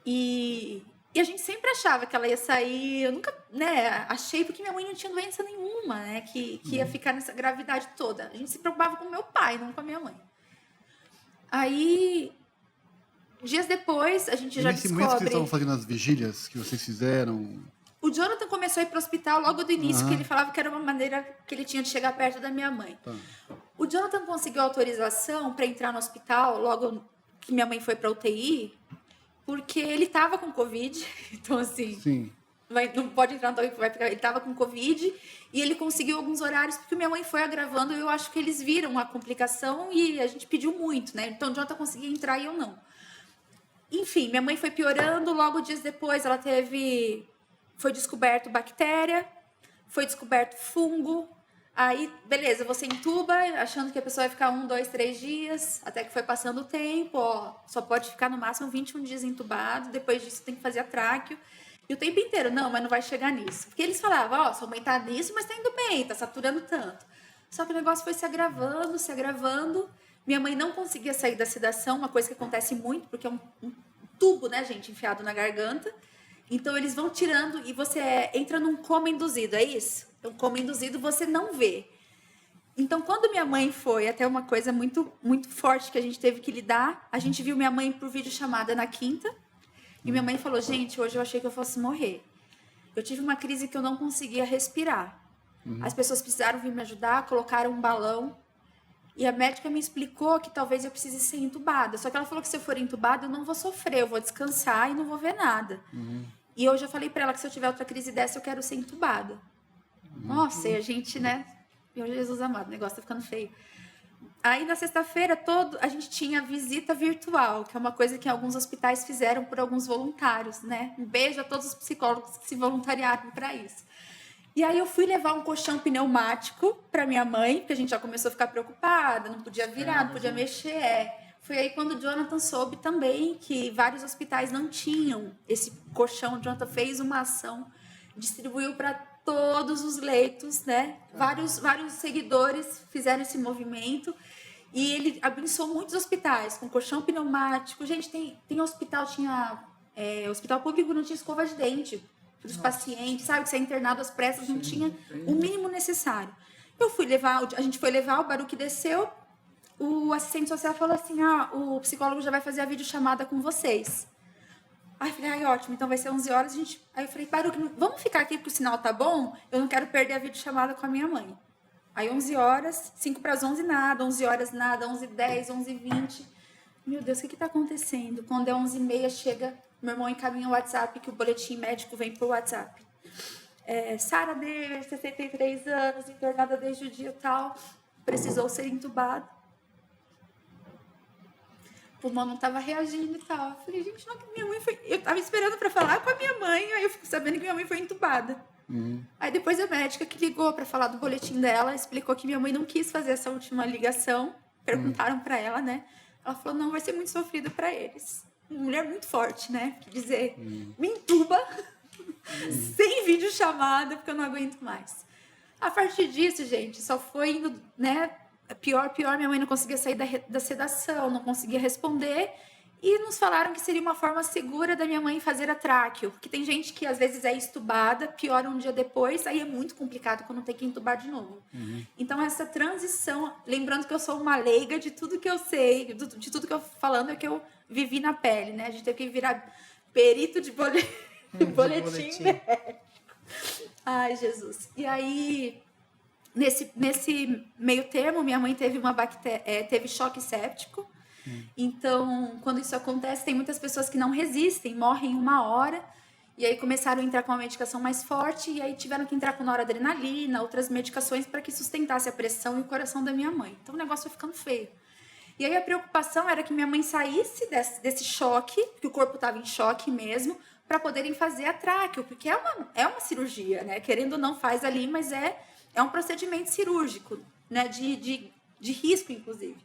E a gente sempre achava que ela ia sair. Eu nunca, né, achei, porque minha mãe não tinha doença nenhuma, né, que ia ficar nessa gravidade toda. A gente se preocupava com meu pai, não com a minha mãe. Aí, dias depois, a gente E já nesse momento que vocês estavam descobre. fazendo as vigílias que vocês fizeram... O Jonathan começou a ir para o hospital logo do início, que ele Aham, falava que era uma maneira que ele tinha de chegar perto da minha mãe. tá. O Jonathan conseguiu autorização para entrar no hospital logo que minha mãe foi para UTI, porque ele estava com Covid. Então, assim, Sim. não pode entrar no UTI, vai ficar. Ele estava com Covid e ele conseguiu alguns horários, porque minha mãe foi agravando. E eu acho que eles viram a complicação e a gente pediu muito, né? Então, o Jonathan conseguia entrar e eu não. Enfim, minha mãe foi piorando. Logo dias depois, ela teve. Foi descoberto bactéria, foi descoberto fungo. Aí, beleza, você entuba, achando que a pessoa vai ficar 1, 2, 3 dias, até que foi passando o tempo, ó, só pode ficar no máximo 21 dias entubado, depois disso tem que fazer a tráqueo. E o tempo inteiro, não, mas não vai chegar nisso. Porque eles falavam, ó, sua mãe tá nisso, mas tá indo bem, tá saturando tanto. Só que o negócio foi se agravando, se agravando. Minha mãe não conseguia sair da sedação, uma coisa que acontece muito, porque é um tubo, né, gente, enfiado na garganta. Então, eles vão tirando e você entra num coma induzido, é isso? Então, coma induzido você não vê. Então, quando minha mãe foi, até uma coisa muito, muito forte que a gente teve que lidar, a gente viu minha mãe por videochamada na quinta, e minha mãe falou, gente, hoje eu achei que eu fosse morrer. Eu tive uma crise que eu não conseguia respirar. As pessoas precisaram vir me ajudar, colocaram um balão, e a médica me explicou que talvez eu precise ser entubada. Só que ela falou que se eu for entubada, eu não vou sofrer, eu vou descansar e não vou ver nada. E eu já falei pra ela que se eu tiver outra crise dessa, eu quero ser entubada. Nossa, e a gente, né? Meu Jesus amado, o negócio tá ficando feio. Aí na sexta-feira a gente tinha visita virtual, que é uma coisa que alguns hospitais fizeram por alguns voluntários, né? Um beijo a todos os psicólogos que se voluntariaram para isso. E aí eu fui levar um colchão pneumático para minha mãe, porque a gente já começou a ficar preocupada, não podia virar, não podia mexer. Foi aí quando o Jonathan soube também que vários hospitais não tinham esse colchão. O Jonathan fez uma ação, distribuiu para todos os leitos, né? Vários seguidores fizeram esse movimento e ele abençoou muitos hospitais com colchão pneumático. Gente, tem hospital, hospital público não tinha escova de dente para os pacientes, sabe? Que você é internado às pressas, não tinha o mínimo necessário. A gente foi levar, o Baruque desceu, o assistente social falou assim, o psicólogo já vai fazer a videochamada com vocês. Aí eu falei, ótimo, então vai ser 11 horas. Aí eu falei, Baruque, vamos ficar aqui porque o sinal tá bom? Eu não quero perder a videochamada com a minha mãe. Aí 11 horas, 5 para as 11 nada, 11 horas nada, 11h10, 11h20. Meu Deus, o que tá acontecendo? Quando é 11h30, chega, meu irmão encaminha o WhatsApp, que o boletim médico vem por WhatsApp. Sara D, 63 anos, internada desde o dia tal, precisou ser entubada. O pulmão não estava reagindo e tal. Eu falei, gente, não, minha mãe foi... Eu estava esperando para falar com a minha mãe, aí eu fico sabendo que minha mãe foi entubada. Aí depois a médica que ligou para falar do boletim dela, explicou que minha mãe não quis fazer essa última ligação. Perguntaram para ela, né? Ela falou, não, vai ser muito sofrido para eles. Uma mulher muito forte, né? Quer dizer, me entuba sem videochamada, porque eu não aguento mais. A partir disso, gente, só foi indo, né? Pior, minha mãe não conseguia sair da sedação, não conseguia responder. E nos falaram que seria uma forma segura da minha mãe fazer a tráqueo. Porque tem gente que às vezes é estubada, piora um dia depois, aí é muito complicado quando tem que entubar de novo. Então essa transição, lembrando que eu sou uma leiga de tudo que eu sei, de tudo que eu falando é que eu vivi na pele, né? A gente teve que virar perito de boletim. Ai, Jesus. E aí, nesse meio termo, minha mãe teve teve choque séptico. Então, quando isso acontece, tem muitas pessoas que não resistem, morrem em 1 hora. E aí começaram a entrar com uma medicação mais forte. E aí tiveram que entrar com noradrenalina, outras medicações para que sustentasse a pressão e o coração da minha mãe. Então, o negócio foi ficando feio. E aí a preocupação era que minha mãe saísse desse choque, que o corpo estava em choque mesmo, para poderem fazer a tráqueo, porque é uma cirurgia, né? Querendo ou não, faz ali, mas é um procedimento cirúrgico, né? De risco, inclusive.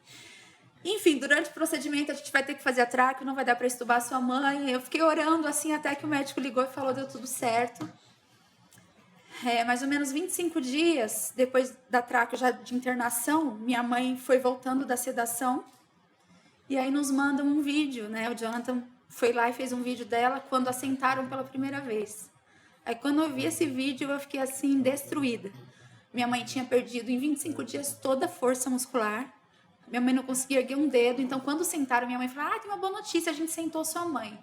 Enfim, durante o procedimento a gente vai ter que fazer a tráqueo, não vai dar para estubar a sua mãe. Eu fiquei orando assim até que o médico ligou e falou, deu tudo certo. Mais ou menos 25 dias depois da tráqueo já de internação, minha mãe foi voltando da sedação. E aí nos mandam um vídeo, né? O Jonathan foi lá e fez um vídeo dela quando assentaram pela primeira vez. Aí quando eu vi esse vídeo, eu fiquei assim, destruída. Minha mãe tinha perdido em 25 dias toda a força muscular. Minha mãe não conseguia erguer um dedo. Então, quando sentaram, minha mãe falou, tem uma boa notícia, a gente sentou sua mãe.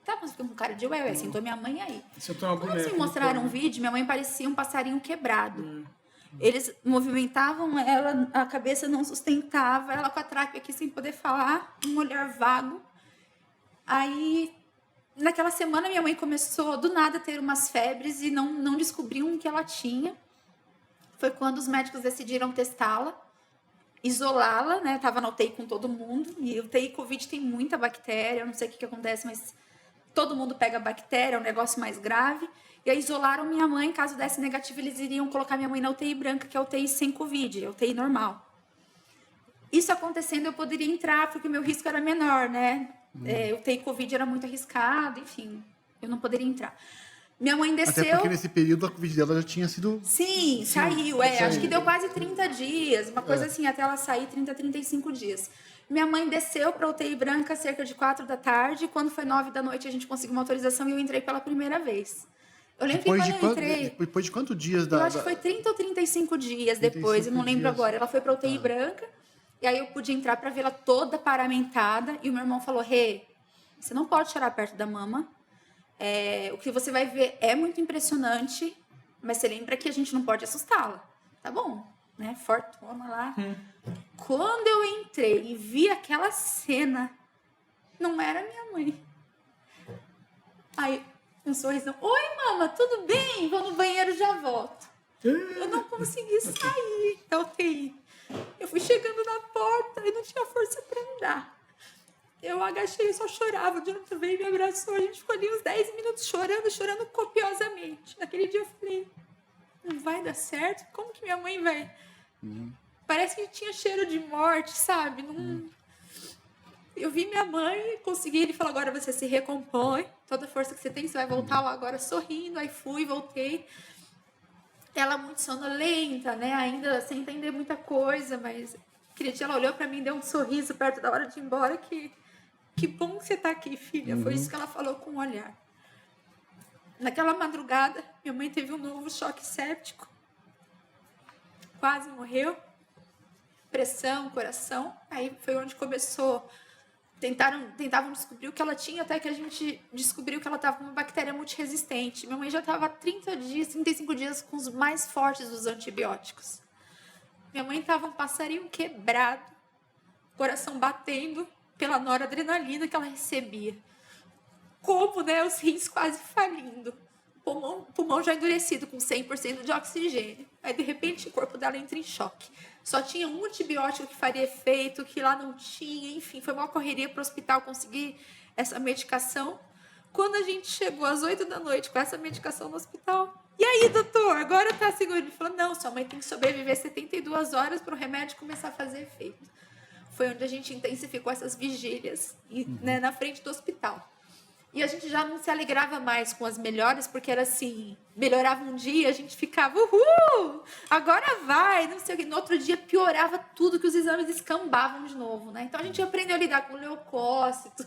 Tá, mas ficou com cara de ué, sentou minha mãe aí. Quando eles me mostraram um vídeo, minha mãe parecia um passarinho quebrado. Eles movimentavam ela, a cabeça não sustentava, ela com a tráquea aqui sem poder falar, um olhar vago. Aí, naquela semana, minha mãe começou do nada a ter umas febres e não descobriam o que ela tinha. Foi quando os médicos decidiram testá-la, isolá-la, né? Tava na UTI com todo mundo. E UTI Covid tem muita bactéria, eu não sei o que acontece, mas todo mundo pega bactéria, é um negócio mais grave. E aí isolaram minha mãe, caso desse negativo, eles iriam colocar minha mãe na UTI branca, que é a UTI sem Covid, a UTI normal. Isso acontecendo, eu poderia entrar, porque o meu risco era menor, né? UTI Covid era muito arriscado, enfim, eu não poderia entrar. Minha mãe desceu... Até porque nesse período a Covid dela já tinha sido... Sim, saiu. Acho que deu quase 30 dias, uma coisa assim, até ela sair, 30, 35 dias. Minha mãe desceu para a UTI branca cerca de 4 da tarde, quando foi 9 da noite a gente conseguiu uma autorização e eu entrei pela primeira vez. Eu lembro depois que quando eu entrei... Depois de quantos dias Eu acho que foi 30 ou 35 dias depois, eu não lembro agora. Ela foi para a UTI branca, e aí eu pude entrar para vê-la toda paramentada, e o meu irmão falou, você não pode chorar perto da mama, o que você vai ver é muito impressionante, mas você lembra que a gente não pode assustá-la. Tá bom, né? Fortuna lá. Quando eu entrei e vi aquela cena, não era minha mãe. Aí, um sorrisão. Oi, mama, tudo bem? Vou no banheiro, já volto. Eu não consegui sair da UTI. Eu fui chegando na porta e não tinha força para andar. Eu agachei e só chorava. O Jonathan veio e me abraçou. A gente ficou ali uns 10 minutos chorando copiosamente. Naquele dia eu falei, não vai dar certo? Como que minha mãe vai... Parece que tinha cheiro de morte, sabe? Não... Eu vi minha mãe, consegui, ele falou, agora você se recompõe, toda a força que você tem, você vai voltar agora sorrindo. Aí fui, voltei. Ela muito sonolenta, né? Ainda sem entender muita coisa, mas aquele dia ela olhou pra mim, deu um sorriso perto da hora de ir embora, que bom que você tá aqui, filha. Foi isso que ela falou com o olhar. Naquela madrugada, minha mãe teve um novo choque séptico. Quase morreu. Pressão, coração. Aí foi onde começou... Tentavam descobrir o que ela tinha, até que a gente descobriu que ela estava com uma bactéria multiresistente. Minha mãe já estava há 30 dias, 35 dias com os mais fortes dos antibióticos. Minha mãe estava um passarinho quebrado, coração batendo pela noradrenalina que ela recebia. Como, né, os rins quase falindo. Pulmão já endurecido, com 100% de oxigênio. Aí, de repente, o corpo dela entra em choque. Só tinha um antibiótico que faria efeito, que lá não tinha. Enfim, foi uma correria para o hospital conseguir essa medicação. Quando a gente chegou às 8 da noite com essa medicação no hospital... E aí, doutor, agora tá seguro? Ele falou, não, sua mãe tem que sobreviver 72 horas para o remédio começar a fazer efeito. Foi onde a gente intensificou essas vigílias, né, na frente do hospital. E a gente já não se alegrava mais com as melhoras, porque era assim, melhorava um dia, a gente ficava, uhul, agora vai, não sei o quê. No outro dia piorava tudo, que os exames descambavam de novo, né? Então a gente aprendeu a lidar com leucócitos,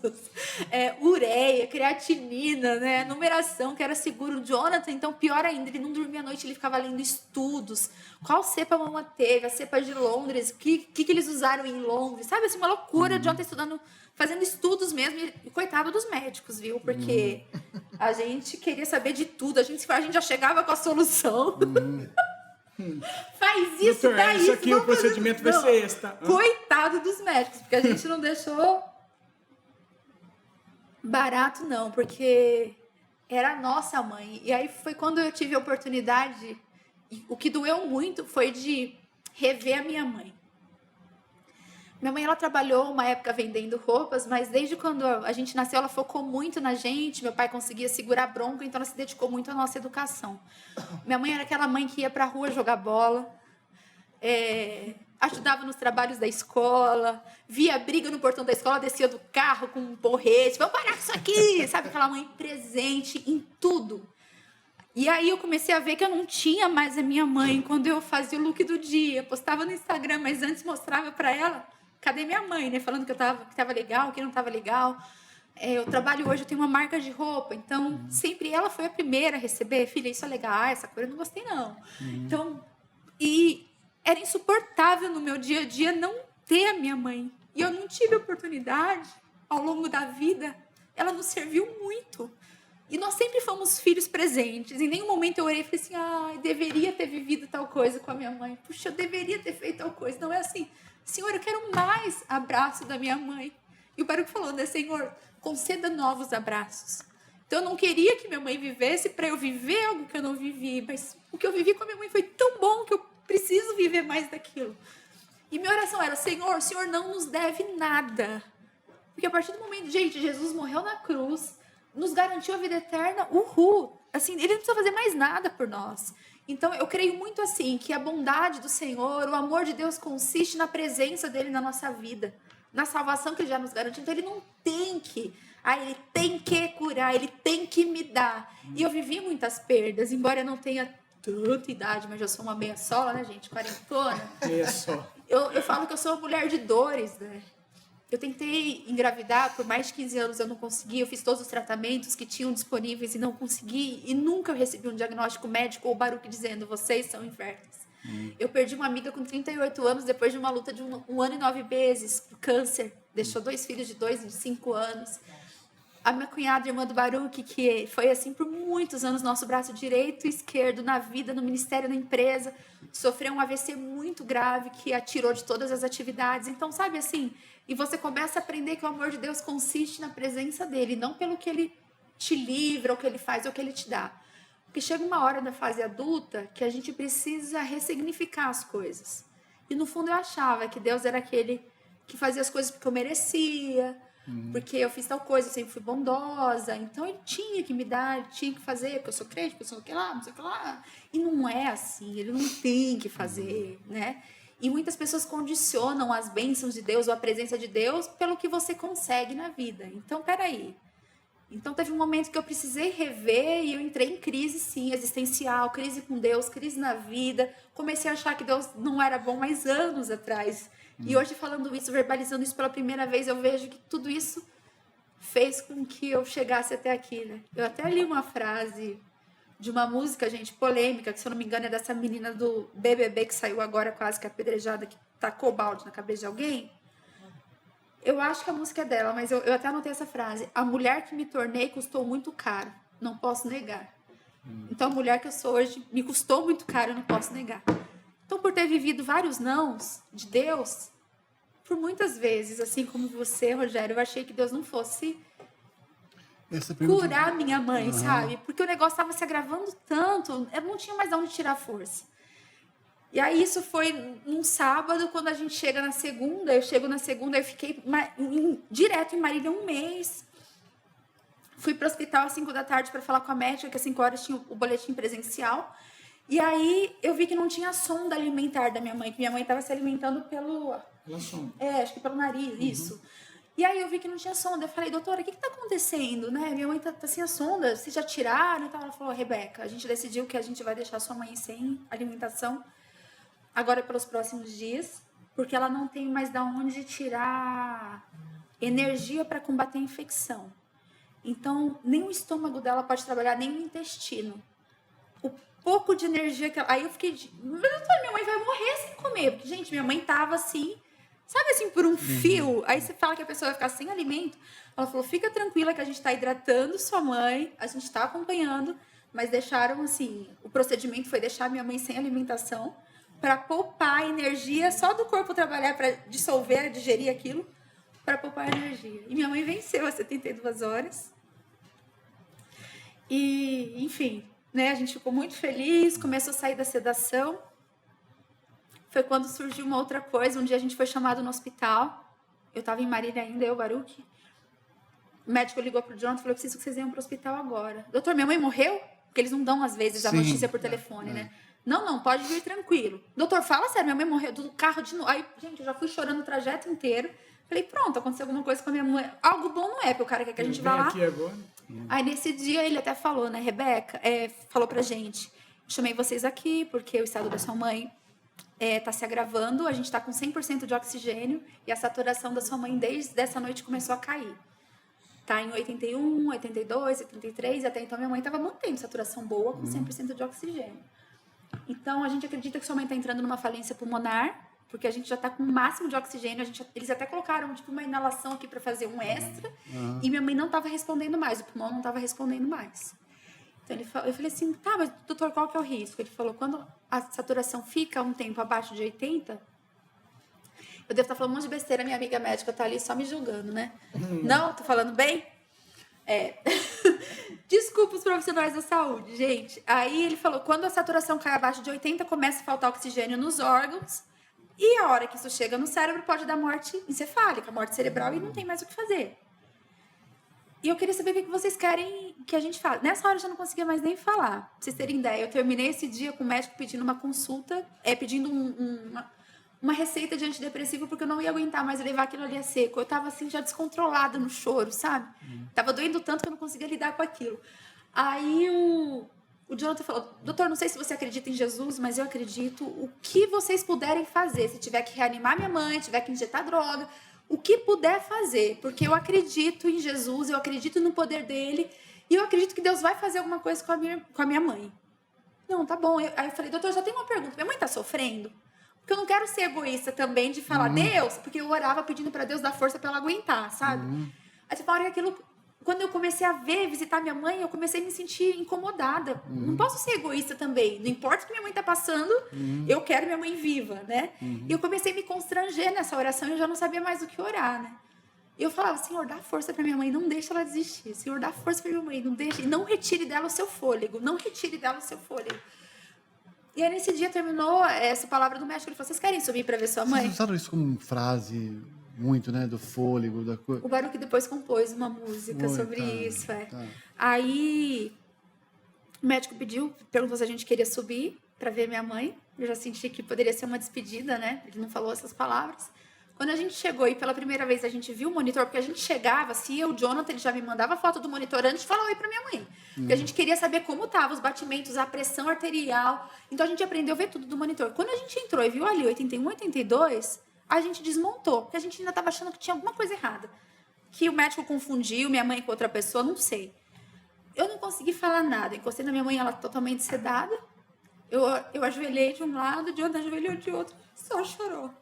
ureia, creatinina, né? Numeração, que era seguro. O Jonathan, então, pior ainda, ele não dormia à noite, ele ficava lendo estudos. Qual cepa a mamãe teve? A cepa de Londres, o que eles usaram em Londres? Sabe, assim, uma loucura. O Jonathan estudando, fazendo estudos mesmo, e coitado dos médicos, viu? Porque a gente queria saber de tudo, a gente já chegava com a solução. Faz isso, doutor, dá isso aqui, o procedimento vai ser esse, tá? Coitado dos médicos, porque a gente não deixou barato, não, porque era a nossa mãe. E aí foi quando eu tive a oportunidade, o que doeu muito foi de rever a minha mãe. Minha mãe, ela trabalhou uma época vendendo roupas, mas desde quando a gente nasceu, ela focou muito na gente. Meu pai conseguia segurar a bronca, então ela se dedicou muito à nossa educação. Minha mãe era aquela mãe que ia pra rua jogar bola, ajudava nos trabalhos da escola, via briga no portão da escola, descia do carro com um porrete, vamos parar com isso aqui, sabe? Aquela mãe presente em tudo. E aí eu comecei a ver que eu não tinha mais a minha mãe quando eu fazia o look do dia, postava no Instagram, mas antes mostrava pra ela... Cadê minha mãe, né? Falando que tava legal, que não tava legal. eu trabalho hoje, eu tenho uma marca de roupa, então sempre ela foi a primeira a receber. Filha, isso é legal, essa cor eu não gostei não. Então, e era insuportável no meu dia a dia não ter a minha mãe. E eu não tive oportunidade ao longo da vida, ela nos serviu muito. E nós sempre fomos filhos presentes. Em nenhum momento eu orei e falei assim, deveria ter vivido tal coisa com a minha mãe. Puxa, eu deveria ter feito tal coisa. Não é assim, Senhor, eu quero mais abraço da minha mãe. E o Baruch falou, né, Senhor, conceda novos abraços. Então eu não queria que minha mãe vivesse para eu viver algo que eu não vivi. Mas o que eu vivi com a minha mãe foi tão bom que eu preciso viver mais daquilo. E minha oração era, Senhor, o Senhor não nos deve nada. Porque a partir do momento, gente, Jesus morreu na cruz, nos garantiu a vida eterna, uhul. Assim, ele não precisa fazer mais nada por nós. Então, eu creio muito assim, que a bondade do Senhor, o amor de Deus consiste na presença dele na nossa vida, na salvação que ele já nos garantiu. Então, ele não tem que, ele tem que curar, ele tem que me dar. E eu vivi muitas perdas, embora eu não tenha tanta idade, mas eu sou uma meia sola, né, gente? Quarentona. Meia só. Eu falo que eu sou uma mulher de dores, né? Eu tentei engravidar por mais de 15 anos, eu não consegui. Eu fiz todos os tratamentos que tinham disponíveis e não consegui. E nunca eu recebi um diagnóstico médico ou Baruch dizendo, vocês são inférteis. Eu perdi uma amiga com 38 anos depois de uma luta de 1 ano e 9 meses por câncer. Deixou 2 filhos de 2 e de 5 anos. A minha cunhada, irmã do Baruch, que foi assim por muitos anos, nosso braço direito e esquerdo na vida, no ministério, na empresa, sofreu um AVC muito grave que a tirou de todas as atividades. Então, sabe assim, e você começa a aprender que o amor de Deus consiste na presença dele, não pelo que ele te livra, ou que ele faz, ou que ele te dá. Porque chega uma hora na fase adulta que a gente precisa ressignificar as coisas. E no fundo eu achava que Deus era aquele que fazia as coisas porque eu merecia, porque eu fiz tal coisa, eu sempre fui bondosa, então ele tinha que me dar, ele tinha que fazer, porque eu sou crente, porque eu sou o que lá, não sei o que lá. E não é assim, ele não tem que fazer, né? E muitas pessoas condicionam as bênçãos de Deus ou a presença de Deus pelo que você consegue na vida. Então, peraí. Então, teve um momento que eu precisei rever e eu entrei em crise, sim, existencial, crise com Deus, crise na vida. Comecei a achar que Deus não era bom mais anos atrás. E hoje, falando isso, verbalizando isso pela primeira vez, eu vejo que tudo isso fez com que eu chegasse até aqui, né? Eu até li uma frase de uma música, gente, polêmica, que se eu não me engano é dessa menina do BBB que saiu agora quase que apedrejada, que tacou balde na cabeça de alguém. Eu acho que a música é dela, mas eu até anotei essa frase. A mulher que me tornei custou muito caro, não posso negar. Então, a mulher que eu sou hoje me custou muito caro, eu não posso negar. Então, por ter vivido vários nãos de Deus, por muitas vezes, assim como você, Rogério, eu achei que Deus não fosse curar minha mãe, sabe? Porque o negócio estava se agravando tanto, eu não tinha mais de onde tirar força. E aí isso foi num sábado, quando a gente chega na segunda, eu chego na segunda, eu fiquei direto em Marília 1 mês. Fui para o hospital às 5 da tarde para falar com a médica, que às 5 horas tinha o boletim presencial. E aí eu vi que não tinha sonda alimentar da minha mãe, que minha mãe estava se alimentando pelo... Pela sonda. acho que pelo nariz, isso. E aí eu vi que não tinha sonda. Eu falei, doutora, o que está acontecendo? Né? Minha mãe tá sem a sonda, vocês já tiraram? Então ela falou, Rebeca, a gente decidiu que a gente vai deixar sua mãe sem alimentação agora pelos próximos dias, porque ela não tem mais de onde tirar energia para combater a infecção. Então, nem o estômago dela pode trabalhar, nem o intestino. O pouco de energia que ela... Aí eu fiquei... Minha mãe vai morrer sem comer. Porque, gente, minha mãe tava assim... Sabe assim, por um fio? Aí você fala que a pessoa vai ficar sem alimento. Ela falou, fica tranquila que a gente tá hidratando sua mãe, a gente tá acompanhando, mas deixaram assim... O procedimento foi deixar minha mãe sem alimentação para poupar energia só do corpo trabalhar, para dissolver, digerir aquilo, para poupar energia. E minha mãe venceu às 72 horas. E, enfim, né, a gente ficou muito feliz, começou a sair da sedação. Foi quando surgiu uma outra coisa, um dia a gente foi chamado no hospital, eu estava em Marília ainda, eu, Baruch. O médico ligou pro Jonathan e falou, eu preciso que vocês venham pro hospital agora. Doutor, minha mãe morreu? Porque eles não dão, às vezes, a notícia por telefone, né? Não, pode vir tranquilo. Doutor, fala sério, minha mãe morreu do carro de novo. Aí, gente, eu já fui chorando o trajeto inteiro. Falei, pronto, aconteceu alguma coisa com a minha mãe. Algo bom não é, porque o cara quer que a gente vá lá. Aqui agora. Aí, nesse dia, ele até falou, né, Rebeca, falou pra gente, chamei vocês aqui porque o estado da sua mãe tá se agravando, a gente tá com 100% de oxigênio e a saturação da sua mãe desde essa noite começou a cair. tá em 81, 82, 83, até então minha mãe estava mantendo saturação boa com 100% de oxigênio. Então, a gente acredita que sua mãe está entrando numa falência pulmonar, porque a gente já está com o máximo de oxigênio, eles até colocaram tipo uma inalação aqui para fazer um extra, e minha mãe não estava respondendo mais, o pulmão não estava respondendo mais. Então, eu falei assim, tá, mas doutor, qual que é o risco? Ele falou, quando a saturação fica um tempo abaixo de 80, eu devo estar falando um monte de besteira, minha amiga médica tá ali só me julgando, né? Não, tô falando bem? Desculpa os profissionais da saúde, gente. Aí ele falou, quando a saturação cai abaixo de 80, começa a faltar oxigênio nos órgãos, e a hora que isso chega no cérebro pode dar morte encefálica, morte cerebral, e não tem mais o que fazer. E eu queria saber o que vocês querem que a gente fale. Nessa hora eu já não conseguia mais nem falar. Pra vocês terem ideia, eu terminei esse dia com o médico pedindo uma consulta, pedindo uma receita de antidepressivo, porque eu não ia aguentar mais levar aquilo ali a seco. Eu tava assim, já descontrolada no choro, sabe? Tava doendo tanto que eu não conseguia lidar com aquilo. Aí o Jonathan falou, doutor, não sei se você acredita em Jesus, mas eu acredito. O que vocês puderem fazer, se tiver que reanimar minha mãe, tiver que injetar droga, o que puder fazer, porque eu acredito em Jesus, eu acredito no poder dele, e eu acredito que Deus vai fazer alguma coisa com a minha mãe. Não, tá bom. Aí eu falei, doutor, só tem uma pergunta, minha mãe tá sofrendo? Porque eu não quero ser egoísta também de falar, Deus, porque eu orava pedindo pra Deus dar força pra ela aguentar, sabe? Aí você fala, quando eu comecei a visitar minha mãe, eu comecei a me sentir incomodada. Não posso ser egoísta também. Não importa o que minha mãe tá passando, eu quero minha mãe viva, né? E eu comecei a me constranger nessa oração e eu já não sabia mais o que orar, né? E eu falava, Senhor, dá força pra minha mãe, não deixa ela desistir. Senhor, dá força pra minha mãe, não deixe, não retire dela o seu fôlego, não retire dela o seu fôlego. E aí, nesse dia, terminou essa palavra do médico. Ele falou, vocês querem subir pra ver sua mãe? Vocês usaram isso como frase muito, né? Do fôlego, da coisa. O Baruch depois compôs uma música sobre isso, Tá. Aí, o médico perguntou se a gente queria subir pra ver minha mãe. Eu já senti que poderia ser uma despedida, né? Ele não falou essas palavras. Quando a gente chegou e pela primeira vez a gente viu o monitor, porque a gente chegava, se o Jonathan, ele já me mandava foto do monitor antes de falar oi pra minha mãe. Porque a gente queria saber como tava os batimentos, a pressão arterial. Então a gente aprendeu a ver tudo do monitor. Quando a gente entrou e viu ali 81, 82, a gente desmontou, porque a gente ainda tava achando que tinha alguma coisa errada. Que o médico confundiu minha mãe com outra pessoa, não sei. Eu não consegui falar nada. Encostei na minha mãe, ela totalmente sedada. Eu ajoelhei de um lado, o Jonathan ajoelhou de outro. Só chorou.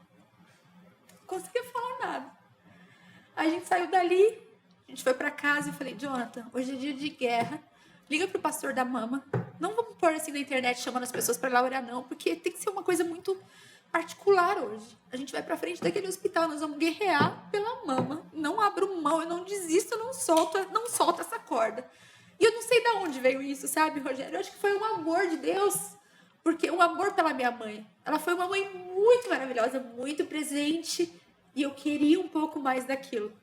Não conseguia falar nada. Aí a gente saiu dali, a gente foi pra casa e eu falei, Jonathan, hoje é dia de guerra, liga pro pastor da mama, não vamos pôr assim na internet chamando as pessoas pra lá orar não, porque tem que ser uma coisa muito particular hoje. A gente vai pra frente daquele hospital, nós vamos guerrear pela mama, não abro mão, eu não desisto, eu não solto essa corda. E eu não sei de onde veio isso, sabe, Rogério? Eu acho que foi um amor de Deus, porque o amor pela minha mãe. Ela foi uma mãe muito maravilhosa, muito presente, e eu queria um pouco mais daquilo.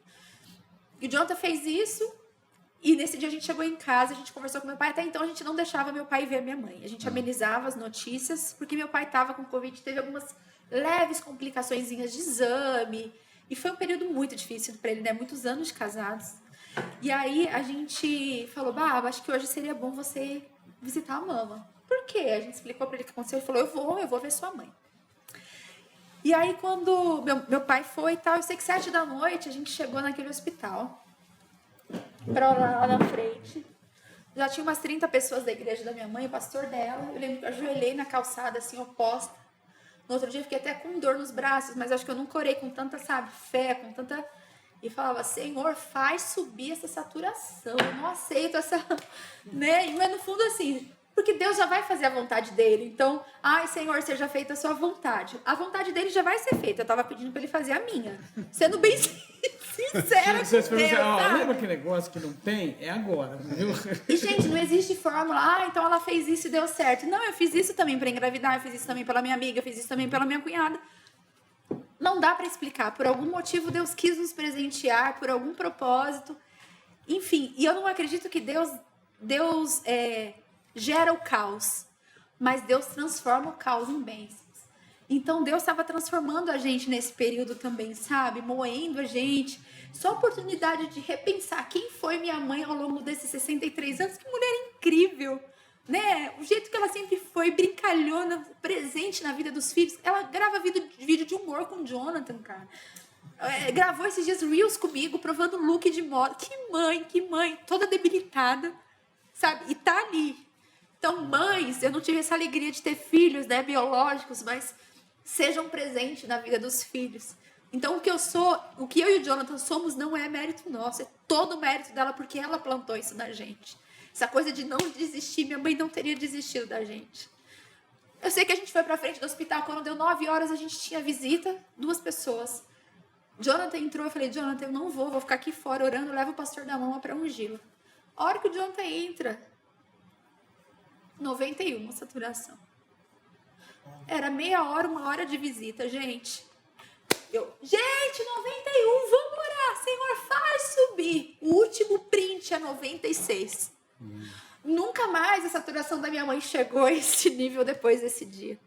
E o Jonathan fez isso, e nesse dia a gente chegou em casa, a gente conversou com meu pai, até então a gente não deixava meu pai ver minha mãe. A gente amenizava as notícias, porque meu pai estava com Covid, teve algumas leves complicaçõezinhas de exame, e foi um período muito difícil para ele, né? Muitos anos de casados. E aí a gente falou, Baba, acho que hoje seria bom você visitar a mama. Por quê? A gente explicou para ele o que aconteceu. Ele falou, eu vou ver sua mãe. E aí, quando meu pai foi e tal, eu sei que 7 da noite a gente chegou naquele hospital. Pra lá na frente. Já tinha umas 30 pessoas da igreja da minha mãe, o pastor dela. Eu lembro que eu ajoelhei na calçada, assim, oposta. No outro dia eu fiquei até com dor nos braços, mas acho que eu não corei com tanta, fé, com tanta... E falava, Senhor, faz subir essa saturação. Eu não aceito essa... né? Mas no fundo, assim... Porque Deus já vai fazer a vontade dele. Então, Senhor, seja feita a sua vontade. A vontade dele já vai ser feita. Eu tava pedindo pra ele fazer a minha. Sendo bem sincera com Deus, sabe? Lembra aquele negócio que não tem? É agora, viu? E, gente, não existe fórmula. Então ela fez isso e deu certo. Não, eu fiz isso também pra engravidar. Eu fiz isso também pela minha amiga. Eu fiz isso também pela minha cunhada. Não dá pra explicar. Por algum motivo, Deus quis nos presentear. Por algum propósito. Enfim, e eu não acredito que Deus gera o caos, mas Deus transforma o caos em bênçãos. Então Deus estava transformando a gente nesse período também, sabe? Moendo a gente. Só a oportunidade de repensar quem foi minha mãe ao longo desses 63 anos. Que mulher incrível, né? O jeito que ela sempre foi brincalhona, presente na vida dos filhos. Ela grava vídeo de humor com o Jonathan, cara. Gravou esses dias Reels comigo, provando look de moda. Que mãe, toda debilitada, sabe? E tá ali. Então, mães, eu não tive essa alegria de ter filhos, né, biológicos, mas sejam presentes na vida dos filhos. Então, o que eu e o Jonathan somos não é mérito nosso, é todo mérito dela, porque ela plantou isso na gente. Essa coisa de não desistir, minha mãe não teria desistido da gente. Eu sei que a gente foi pra frente do hospital, quando deu 9 horas, a gente tinha visita, 2 pessoas. Jonathan entrou, eu falei, Jonathan, eu não vou ficar aqui fora orando, leva o pastor da mão pra ungí-lo. A hora que o Jonathan entra, 91 a saturação. Era meia hora, 1 hora de visita, gente. Gente, 91, vamos orar, Senhor, faz subir. O último print é 96. Nunca mais a saturação da minha mãe chegou a esse nível depois desse dia.